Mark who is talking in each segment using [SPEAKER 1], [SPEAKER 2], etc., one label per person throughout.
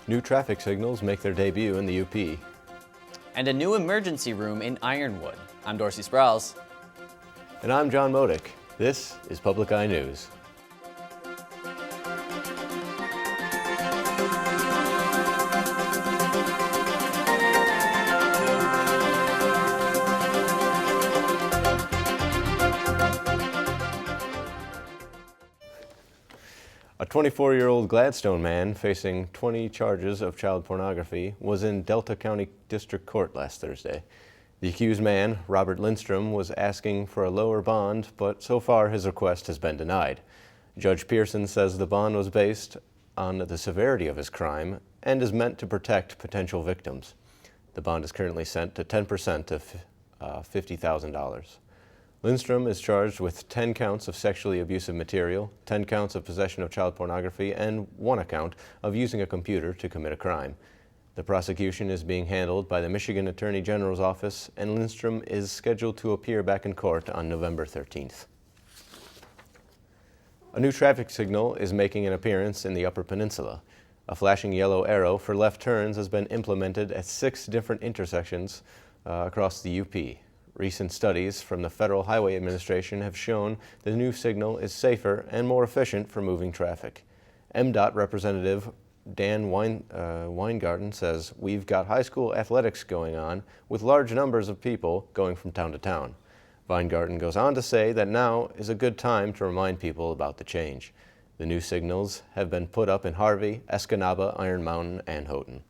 [SPEAKER 1] New traffic signals make their debut in the UP.
[SPEAKER 2] And a new emergency room in Ironwood. I'm Dorsey Sprouse.
[SPEAKER 1] And I'm John Modick. This is Public Eye News. A 24-year-old Gladstone man facing 20 charges of child pornography was in Delta County District Court last Thursday. The accused man, Robert Lindstrom, was asking for a lower bond, but so far his request has been denied. Judge Pearson says the bond was based on the severity of his crime and is meant to protect potential victims. The bond is currently set to 10% of $50,000. Lindstrom is charged with 10 counts of sexually abusive material, 10 counts of possession of child pornography, and 1 account of using a computer to commit a crime. The prosecution is being handled by the Michigan Attorney General's office, and Lindstrom is scheduled to appear back in court on November 13th. A new traffic signal is making an appearance in the Upper Peninsula. A flashing yellow arrow for left turns has been implemented at 6 different intersections across the UP. Recent studies from the Federal Highway Administration have shown the new signal is safer and more efficient for moving traffic. MDOT Representative Dan Weingarten says, "We've got high school athletics going on with large numbers of people going from town to town." Weingarten goes on to say that now is a good time to remind people about the change. The new signals have been put up in Harvey, Escanaba, Iron Mountain, and Houghton.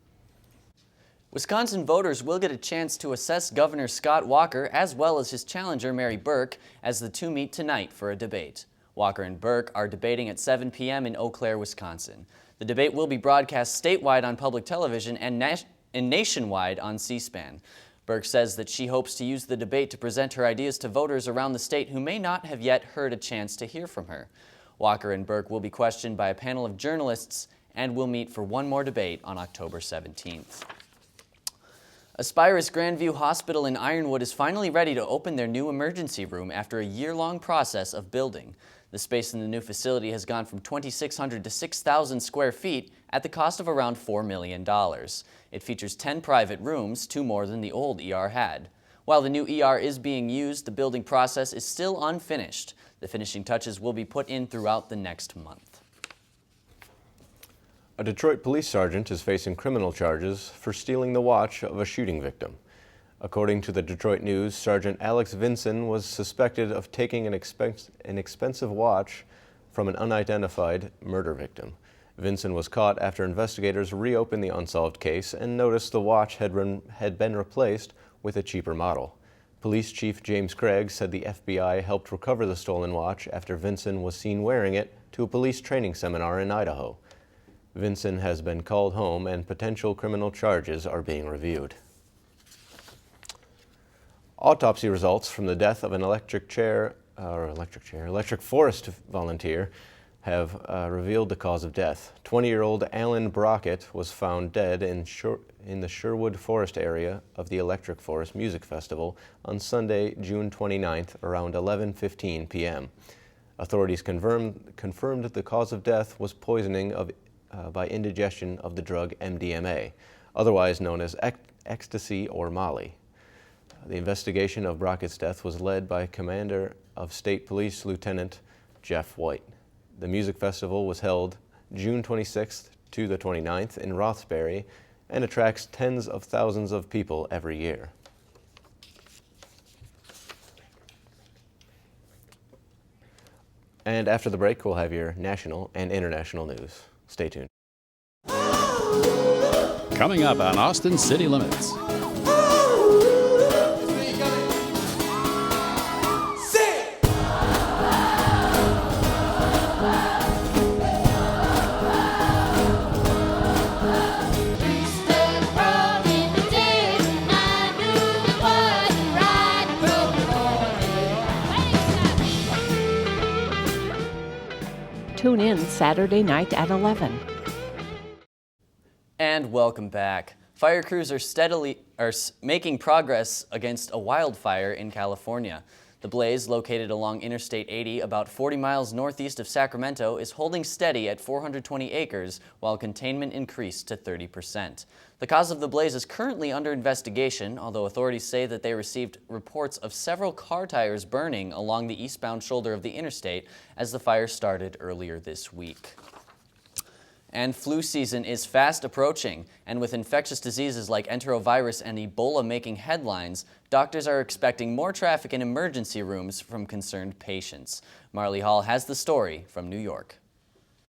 [SPEAKER 2] Wisconsin voters will get a chance to assess Governor Scott Walker as well as his challenger Mary Burke as the two meet tonight for a debate. Walker and Burke are debating at 7 p.m. in Eau Claire, Wisconsin. The debate will be broadcast statewide on public television and nationwide on C-SPAN. Burke says that she hopes to use the debate to present her ideas to voters around the state who may not have yet heard a chance to hear from her. Walker and Burke will be questioned by a panel of journalists and will meet for one more debate on October 17th. Aspirus Grandview Hospital in Ironwood is finally ready to open their new emergency room after a year-long process of building. The space in the new facility has gone from 2,600 to 6,000 square feet at the cost of around $4 million. It features 10 private rooms, 2 more than the old ER had. While the new ER is being used, the building process is still unfinished. The finishing touches will be put in throughout the next month.
[SPEAKER 1] A Detroit police sergeant is facing criminal charges for stealing the watch of a shooting victim. According to the Detroit News, Sergeant Alex Vinson was suspected of taking an expensive watch from an unidentified murder victim. Vinson was caught after investigators reopened the unsolved case and noticed the watch had been replaced with a cheaper model. Police Chief James Craig said the FBI helped recover the stolen watch after Vinson was seen wearing it to a police training seminar in Idaho. Vinson has been called home and potential criminal charges are being reviewed. Autopsy results from the death of an electric forest volunteer have revealed the cause of death. 20-year-old Alan Brockett was found dead in the Sherwood Forest area of the Electric Forest Music Festival on Sunday, June 29th, around 11:15 p.m. Authorities confirmed the cause of death was poisoning by indigestion of the drug MDMA, otherwise known as ecstasy or Molly. The investigation of Brockett's death was led by Commander of State Police Lieutenant Jeff White. The music festival was held June 26th to the 29th in Rothbury and attracts tens of thousands of people every year. And after the break, we'll have your national and international news. Stay tuned.
[SPEAKER 3] Coming up on Austin City Limits.
[SPEAKER 4] Tune in Saturday night at 11.
[SPEAKER 2] And welcome back. Fire crews are making progress against a wildfire in California. The blaze, located along Interstate 80 about 40 miles northeast of Sacramento, is holding steady at 420 acres while containment increased to 30%. The cause of the blaze is currently under investigation, although authorities say that they received reports of several car tires burning along the eastbound shoulder of the interstate as the fire started earlier this week. And flu season is fast approaching, and with infectious diseases like enterovirus and Ebola making headlines, doctors are expecting more traffic in emergency rooms from concerned patients. Marley Hall has the story from New York.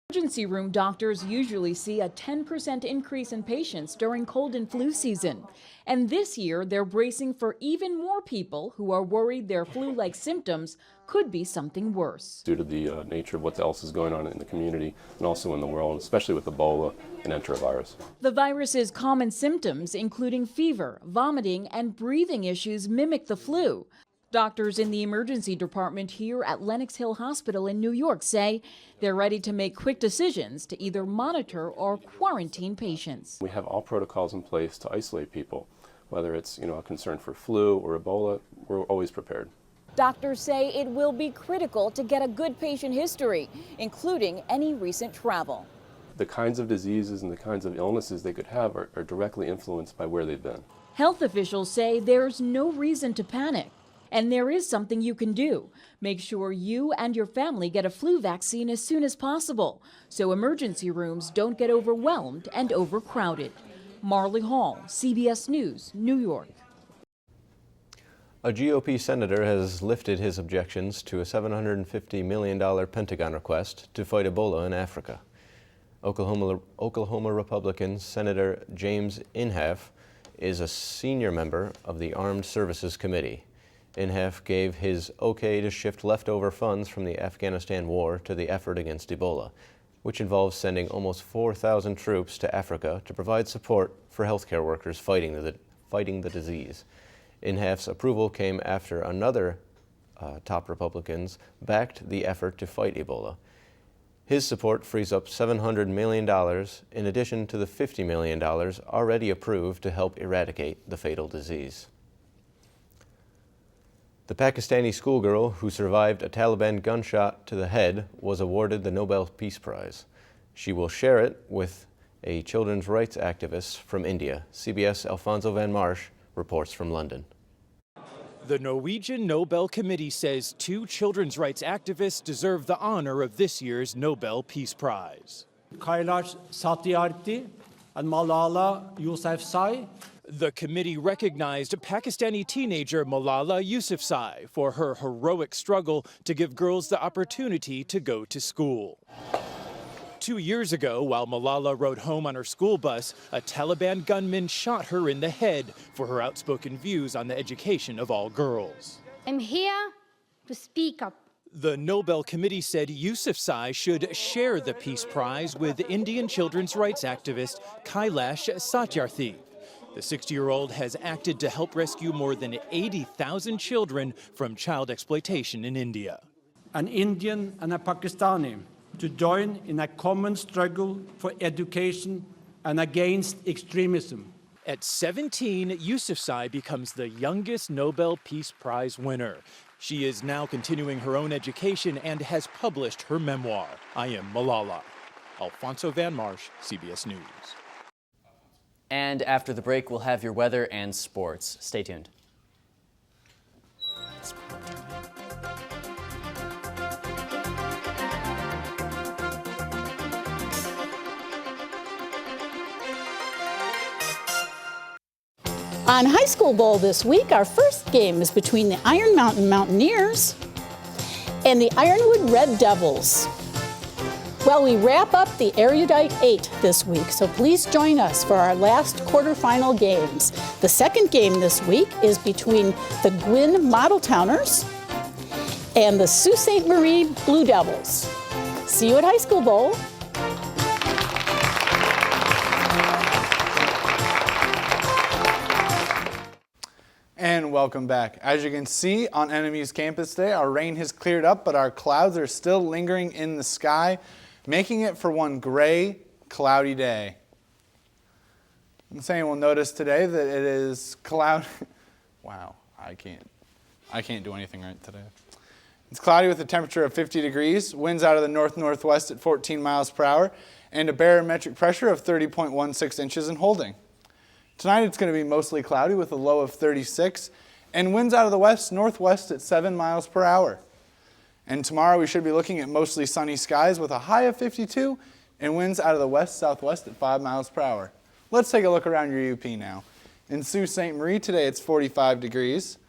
[SPEAKER 5] Emergency room doctors usually see a 10% increase in patients during cold and flu season. And this year, they're bracing for even more people who are worried their flu-like symptoms could be something worse.
[SPEAKER 6] Due to the nature of what else is going on in the community and also in the world, especially with Ebola and enterovirus.
[SPEAKER 5] The virus's common symptoms, including fever, vomiting, and breathing issues, mimic the flu. Doctors in the emergency department here at Lenox Hill Hospital in New York say they're ready to make quick decisions to either monitor or quarantine patients.
[SPEAKER 6] We have all protocols in place to isolate people, whether it's a concern for flu or Ebola. We're always prepared.
[SPEAKER 5] Doctors say it will be critical to get a good patient history, including any recent travel.
[SPEAKER 6] The kinds of diseases and the kinds of illnesses they could have are directly influenced by where they've been.
[SPEAKER 5] Health officials say there's no reason to panic. And there is something you can do. Make sure you and your family get a flu vaccine as soon as possible, so emergency rooms don't get overwhelmed and overcrowded. Marley Hall, CBS News, New York.
[SPEAKER 1] A GOP senator has lifted his objections to a $750 million Pentagon request to fight Ebola in Africa. Oklahoma Republican Senator James Inhofe is a senior member of the Armed Services Committee. Inhofe gave his okay to shift leftover funds from the Afghanistan war to the effort against Ebola, which involves sending almost 4,000 troops to Africa to provide support for healthcare workers fighting the disease. Inhofe's approval came after another top Republicans backed the effort to fight Ebola. His support frees up $700 million in addition to the $50 million already approved to help eradicate the fatal disease. The Pakistani schoolgirl who survived a Taliban gunshot to the head was awarded the Nobel Peace Prize. She will share it with a children's rights activist from India. CBS' Alfonso Van Marsh reports from London.
[SPEAKER 7] The Norwegian Nobel Committee says two children's rights activists deserve the honor of this year's Nobel Peace Prize.
[SPEAKER 8] Kailash Satyarthi and Malala Yousafzai.
[SPEAKER 7] The committee recognized Pakistani teenager Malala Yousafzai for her heroic struggle to give girls the opportunity to go to school. 2 years ago, while Malala rode home on her school bus, a Taliban gunman shot her in the head for her outspoken views on the education of all girls.
[SPEAKER 9] I'm here to speak up.
[SPEAKER 7] The Nobel Committee said Yousafzai should share the Peace Prize with Indian children's rights activist Kailash Satyarthi. The 60-year-old has acted to help rescue more than 80,000 children from child exploitation in India.
[SPEAKER 8] An Indian and a Pakistani to join in a common struggle for education and against extremism.
[SPEAKER 7] At 17, Yousafzai becomes the youngest Nobel Peace Prize winner. She is now continuing her own education and has published her memoir, I Am Malala. Alfonso Van Marsh, CBS News.
[SPEAKER 2] And after the break, we'll have your weather and sports. Stay tuned.
[SPEAKER 10] On High School Bowl this week, our first game is between the Iron Mountain Mountaineers and the Ironwood Red Devils. Well, we wrap up the Erudite 8 this week, so please join us for our last quarterfinal games. The second game this week is between the Gwynn Model Towners and the Sault Ste. Marie Blue Devils. See you at High School Bowl.
[SPEAKER 11] And welcome back. As you can see on NMU's campus today, our rain has cleared up, but our clouds are still lingering in the sky, making it for one gray, cloudy day. I'm saying we'll notice today that it is cloudy. Wow, I I can't do anything right today. It's cloudy with a temperature of 50 degrees, winds out of the north-northwest at 14 miles per hour, and a barometric pressure of 30.16 inches and holding. Tonight it's going to be mostly cloudy with a low of 36, and winds out of the west-northwest at 7 miles per hour. And tomorrow we should be looking at mostly sunny skies with a high of 52, and winds out of the west-southwest at 5 miles per hour. Let's take a look around your UP now. In Sault Ste. Marie today it's 45 degrees.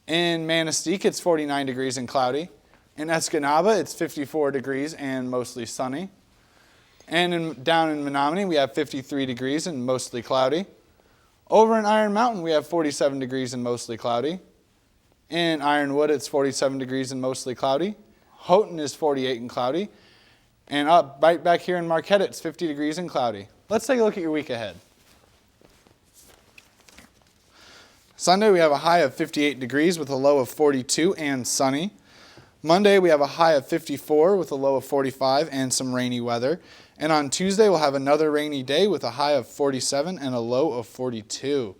[SPEAKER 11] In Manistee it's 49 degrees and cloudy. In Escanaba it's 54 degrees and mostly sunny. And down in Menominee we have 53 degrees and mostly cloudy. Over in Iron Mountain we have 47 degrees and mostly cloudy. In Ironwood it's 47 degrees and mostly cloudy. Houghton is 48 and cloudy. And up right back here in Marquette it's 50 degrees and cloudy. Let's take a look at your week ahead. Sunday we have a high of 58 degrees with a low of 42 and sunny. Monday we have a high of 54 with a low of 45 and some rainy weather. And on Tuesday we'll have another rainy day with a high of 47 and a low of 42.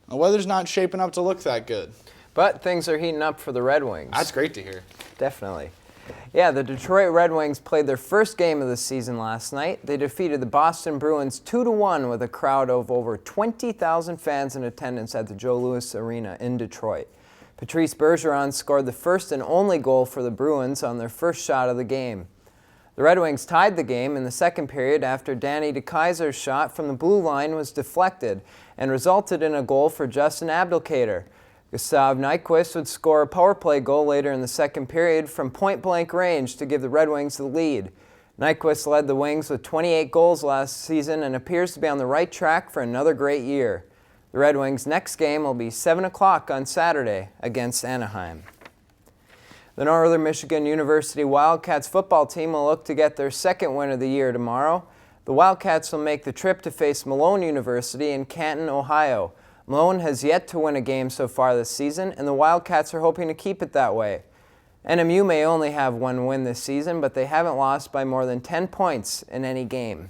[SPEAKER 11] The weather's not shaping up to look that good.
[SPEAKER 12] But things are heating up for the Red Wings.
[SPEAKER 11] That's great to hear.
[SPEAKER 12] Definitely. Yeah, the Detroit Red Wings played their first game of the season last night. They defeated the Boston Bruins 2-1 with a crowd of over 20,000 fans in attendance at the Joe Louis Arena in Detroit. Patrice Bergeron scored the first and only goal for the Bruins on their first shot of the game. The Red Wings tied the game in the second period after Danny DeKeyser's shot from the blue line was deflected and resulted in a goal for Justin Abdelkader. Gustav Nyquist would score a power play goal later in the second period from point-blank range to give the Red Wings the lead. Nyquist led the Wings with 28 goals last season and appears to be on the right track for another great year. The Red Wings' next game will be 7 o'clock on Saturday against Anaheim. The Northern Michigan University Wildcats football team will look to get their second win of the year tomorrow. The Wildcats will make the trip to face Malone University in Canton, Ohio. Malone has yet to win a game so far this season, and the Wildcats are hoping to keep it that way. NMU may only have one win this season, but they haven't lost by more than 10 points in any game.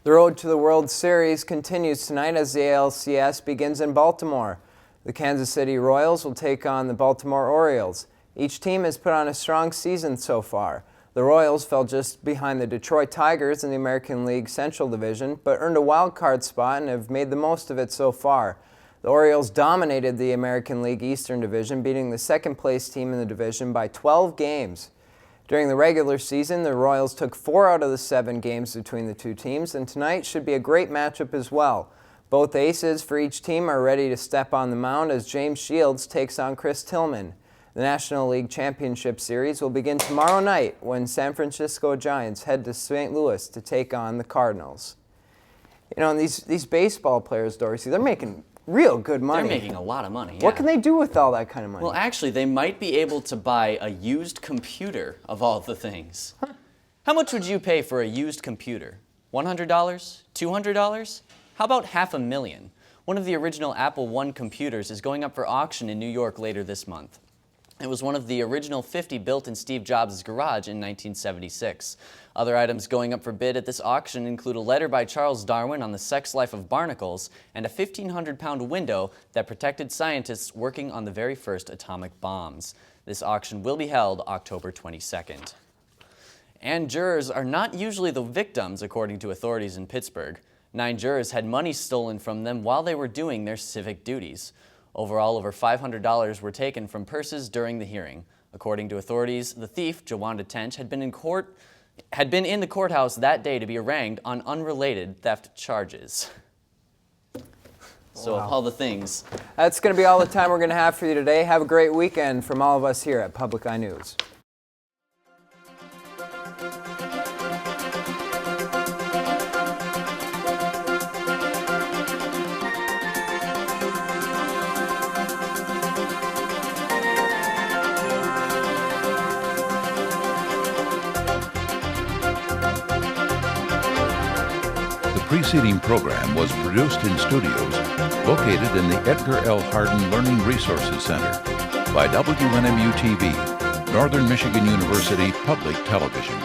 [SPEAKER 12] The road to the World Series continues tonight as the ALCS begins in Baltimore. The Kansas City Royals will take on the Baltimore Orioles. Each team has put on a strong season so far. The Royals fell just behind the Detroit Tigers in the American League Central Division, but earned a wild card spot and have made the most of it so far. The Orioles dominated the American League Eastern Division, beating the second-place team in the division by 12 games. During the regular season, the Royals took 4 out of the 7 games between the two teams, and tonight should be a great matchup as well. Both aces for each team are ready to step on the mound as James Shields takes on Chris Tillman. The National League Championship Series will begin tomorrow night when San Francisco Giants head to St. Louis to take on the Cardinals. You know, and these baseball players, Dorsey, they're making real good money.
[SPEAKER 2] They're making a lot of money, yeah.
[SPEAKER 12] What can they do with all that kind of money?
[SPEAKER 2] Well, actually, they might be able to buy a used computer, of all the things. Huh. How much would you pay for a used computer? $100? $200? How about $500,000? One of the original Apple I computers is going up for auction in New York later this month. It was one of the original 50 built in Steve Jobs' garage in 1976. Other items going up for bid at this auction include a letter by Charles Darwin on the sex life of barnacles and a 1,500-pound window that protected scientists working on the very first atomic bombs. This auction will be held October 22nd. And jurors are not usually the victims, according to authorities in Pittsburgh. 9 jurors had money stolen from them while they were doing their civic duties. Overall, over $500 were taken from purses during the hearing. According to authorities, the thief, Jawanda Tench, had been in the courthouse that day to be arraigned on unrelated theft charges. So, of all the things.
[SPEAKER 12] That's going to be all the time we're going to have for you today. Have a great weekend from all of us here at Public Eye News.
[SPEAKER 13] The preceding program was produced in studios located in the Edgar L. Hardin Learning Resources Center by WNMU-TV, Northern Michigan University Public Television.